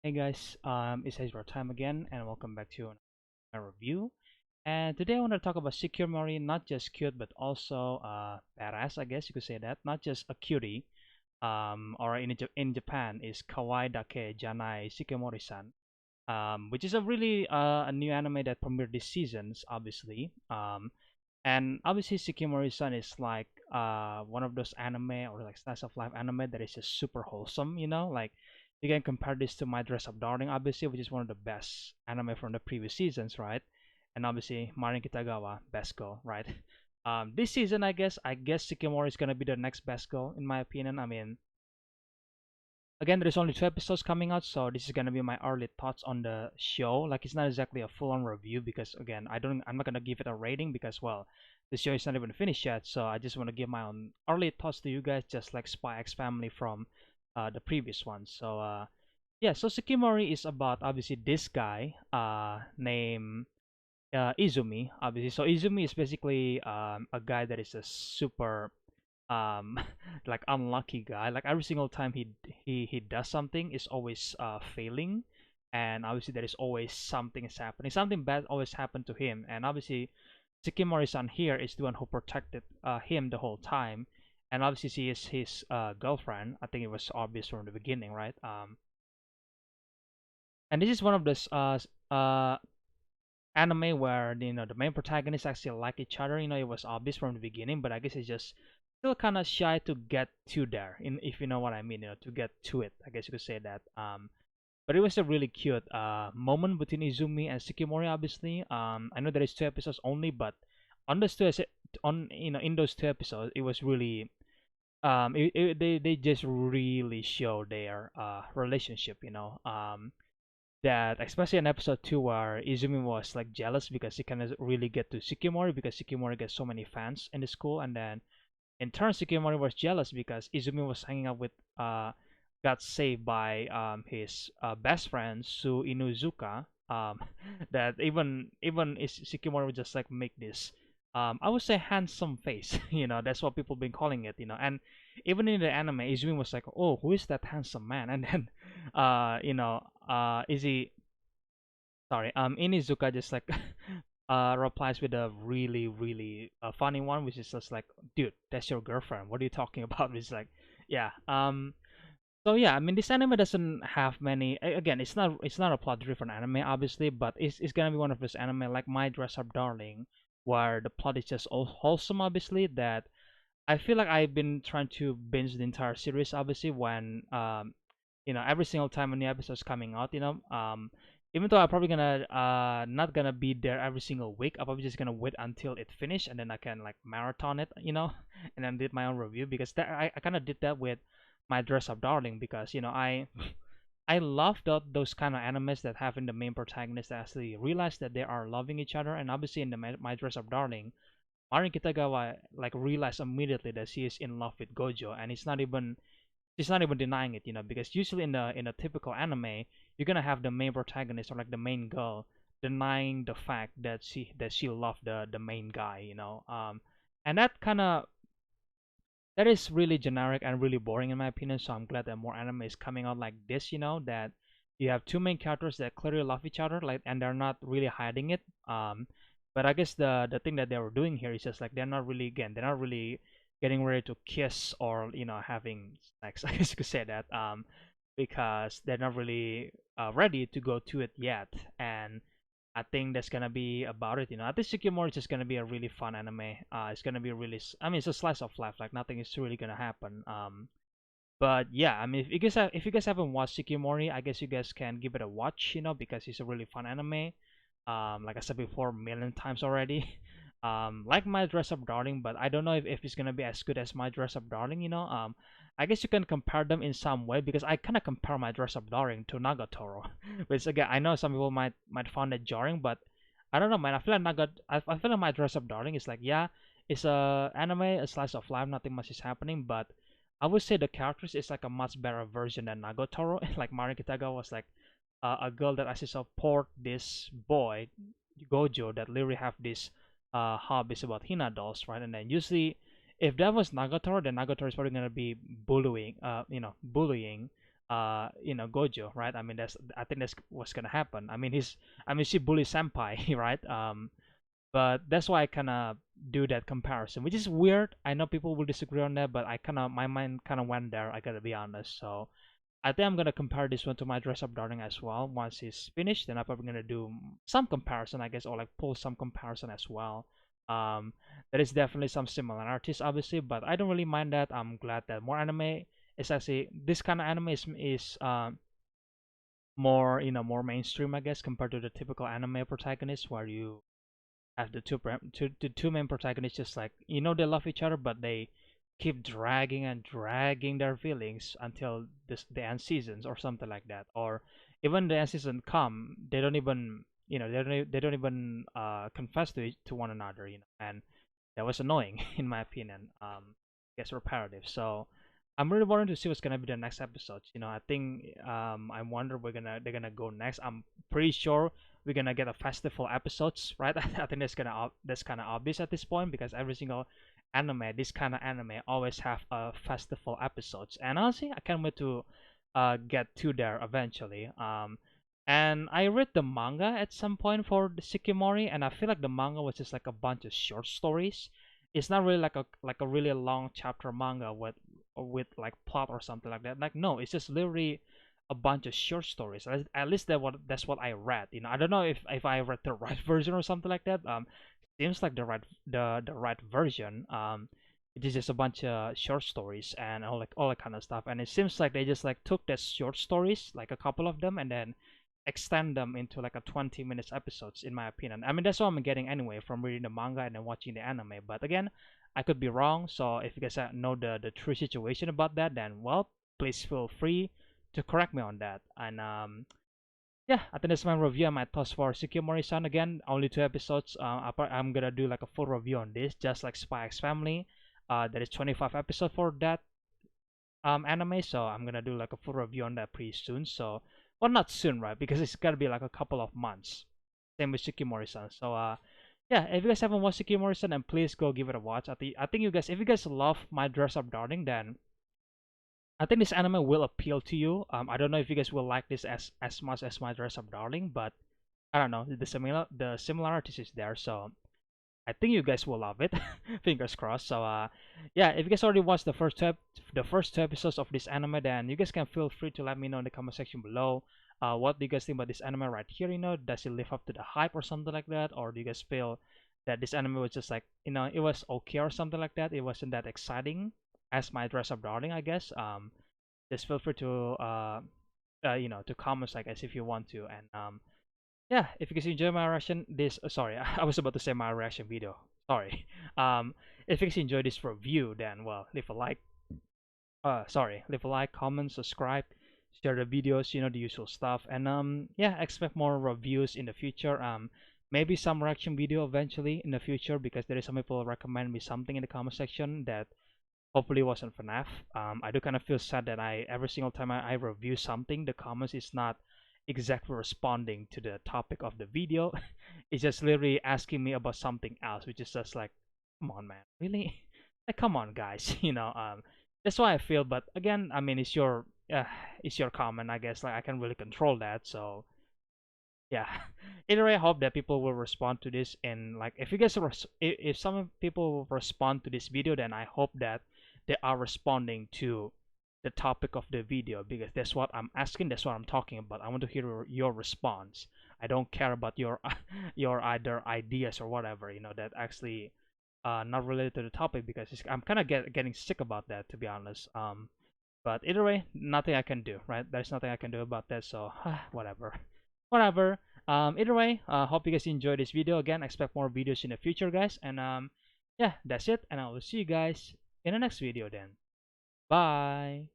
Hey guys, it's EzraTime again, and welcome back to a review. And today I want to talk about Shikimori, not just cute, but also badass, I guess you could say that. Not just a cutie, or in Japan is Kawaii Dake Janai Shikimori-san, which is a really a new anime that premiered this seasons, obviously. And obviously Shikimori-san is like one of those anime or like slice of life anime that is just super wholesome, like you can compare this to My Dress Up Darling, obviously, which is one of the best anime from the previous seasons, right? And obviously Marin Kitagawa, best girl, right? This season, I guess Shikimori is gonna be the next best girl in my opinion. I mean, again, there's only 2 episodes coming out, so this is gonna be my early thoughts on the show. Like, it's not exactly a full-on review because, again, I'm not gonna give it a rating because, well, the show is not even finished yet. So I just want to give my own early thoughts to you guys, just like Spy X Family from the previous one. So, yeah. So Tsukimori is about obviously this guy, named Izumi. Obviously, so Izumi is basically a guy that is a super um like unlucky guy. Like every single time he does something is always failing, and obviously there is always something is happening, something bad always happened to him. And obviously Shikimori-san here is the one who protected him the whole time, and obviously she is his girlfriend. I think it was obvious from the beginning, right? And this is one of those anime where the main protagonists actually like each other. It was obvious from the beginning, but I guess it's just still kind of shy to get to there, in if you know what I mean. To get to it, I guess you could say that. But it was a really cute moment between Izumi and Shikimori. Obviously, I know there is 2 episodes only, but on those in those 2 episodes, it was really they just really show their relationship. That especially in episode 2 where Izumi was like jealous because he cannot really get to Shikimori because Shikimori gets so many fans in the school, and then in turn Shikimori was jealous because Izumi was hanging out with got saved by his best friend Su Inuzuka. That even Shikimori would just like make this I would say handsome face. That's what people been calling it. And even in the anime Izumi was like, oh, who is that handsome man? And then Izzy, sorry, Inizuka just like replies with a really, really funny one, which is just like, dude, that's your girlfriend. What are you talking about? It's like, yeah. So yeah, I mean, this anime doesn't have many. Again, it's not a plot-driven anime, obviously, but it's gonna be one of those anime like My Dress Up Darling, where the plot is just all wholesome, obviously. That I feel like I've been trying to binge the entire series, obviously, when every single time a new episode is coming out. Even though I'm probably gonna not gonna be there every single week, I'm probably just gonna wait until it finished, and then I can like marathon it, and then did my own review because I kind of did that with My Dress Up Darling because I love those kind of animes that have in the main protagonist that actually realize that they are loving each other. And obviously in the My Dress Up Darling, Marin Kitagawa like realized immediately that she is in love with Gojo, and she's not even denying it, because usually in a typical anime, you're gonna have the main protagonist or like the main girl denying the fact that she loved the main guy, and that is really generic and really boring in my opinion. So I'm glad that more anime is coming out like this, that you have two main characters that clearly love each other, like, and they're not really hiding it. But I guess the thing that they were doing here is just like they're not really getting ready to kiss or having sex. I guess you could say that. Because they're not really ready to go to it yet. And I think that's gonna be about it. I think Shikimori is just gonna be a really fun anime. It's gonna be really, I mean, it's a slice of life. Like nothing is really gonna happen. But yeah, I mean, if you guys haven't watched Shikimori, I guess you guys can give it a watch. Because it's a really fun anime. Like I said before, a million times already. Like My Dress Up Darling, but I don't know if it's gonna be as good as My Dress Up Darling. I guess you can compare them in some way because I kind of compare My Dress Up Darling to Nagatoro, which again I know some people might find it jarring, but I don't know, man. I feel like My Dress Up Darling is like, yeah, it's a anime, a slice of life, nothing much is happening, but I would say the characters is like a much better version than Nagatoro. Like Marin Kitagawa was like a girl that actually support this boy Gojo that literally have this hobbies about Hina dolls, right? And then usually, if that was Nagatoro, then Nagatoro is probably gonna be bullying Gojo, right? I think that's what's gonna happen. I mean she bullies senpai, right? But that's why I kind of do that comparison, which is weird. I know people will disagree on that, but I kind of my mind kind of went there. I gotta be honest. So I think I'm gonna compare this one to my Dress Up Darling as well. Once it's finished, then I'm probably gonna do some comparison, I guess, or like pull some comparison as well. Um, there is definitely some similarities, obviously, but I don't really mind that. I'm glad that more anime is actually this kind of anime is more more mainstream, I guess, compared to the typical anime protagonist where you have the two main protagonists just like they love each other, but they keep dragging and dragging their feelings until the end seasons or something like that. Or even the end season come, they don't even they don't even confess to one another, and that was annoying in my opinion. I guess repetitive. So I'm really wanting to see what's gonna be the next episodes. I think I wonder they're gonna go next. I'm pretty sure we're gonna get a festival episodes, right? I think that's kind of obvious at this point because every single this kind of anime always have festival episodes, and honestly, I can't wait to get to there eventually. And I read the manga at some point for the Shikimori, and I feel like the manga was just like a bunch of short stories. It's not really like a really long chapter manga with like plot or something like that. Like no, it's just literally a bunch of short stories. At least that's what I read. I don't know if I read the right version or something like that. Seems like the right version. It is just a bunch of short stories and all that kind of stuff. And it seems like they just like took the short stories, like a couple of them, and then extend them into like a 20 minutes episodes, in my opinion. I mean, that's what I'm getting anyway from reading the manga and then watching the anime. But again, I could be wrong. So if you guys know the true situation about that, then well, please feel free to correct me on that. And yeah, I think that's my review and my thoughts for Shikimori-san. Again, only 2 episodes. I'm gonna do like a full review on this, just like Spy X Family. There is 25 episodes for that anime, so I'm gonna do like a full review on that pretty soon. So, well, not soon, right? Because it's gotta be like a couple of months. Same with Shikimori-san. So, yeah, if you guys haven't watched Shikimori-san, then please go give it a watch. I think you guys, if you guys love My Dress Up Darling, then I think this anime will appeal to you. I don't know if you guys will like this as much as My Dress Up Darling, but I don't know. The similarities is there, so I think you guys will love it. Fingers crossed. So yeah, if you guys already watched the first two episodes of this anime, then you guys can feel free to let me know in the comment section below. What do you guys think about this anime right here? Does it live up to the hype or something like that, or do you guys feel that this anime was just like it was okay or something like that? It wasn't that exciting as My Dress Up Darling, I guess. Just feel free to comments, I guess, if you want to, and yeah, if you guys enjoy my reaction, sorry, I was about to say my reaction video. Sorry. If you guys enjoy this review, then well, leave a like, comment, subscribe, share the videos, the usual stuff, and yeah, expect more reviews in the future. Maybe some reaction video eventually in the future because there is some people recommend me something in the comment section that hopefully wasn't FNAF. I do kind of feel sad that every single time I review something, the comments is not exactly responding to the topic of the video. It's just literally asking me about something else, which is just like, come on, man, really? Like, come on, guys. That's why I feel. But again, I mean, it's your comment, I guess. Like, I can really control that. So yeah. Either way, I hope that people will respond to this, and like if you guys if some people will respond to this video, then I hope that they are responding to the topic of the video because that's what I'm asking, that's what I'm talking about. I want to hear your response. I don't care about your your either ideas or whatever, that actually not related to the topic because I'm kind of getting sick about that, to be honest. But either way, nothing I can do, right? There's nothing I can do about that, so whatever. Whatever. Either way, hope you guys enjoyed this video. Again, expect more videos in the future, guys. And yeah, that's it. And I will see you guys in the next video then. Bye.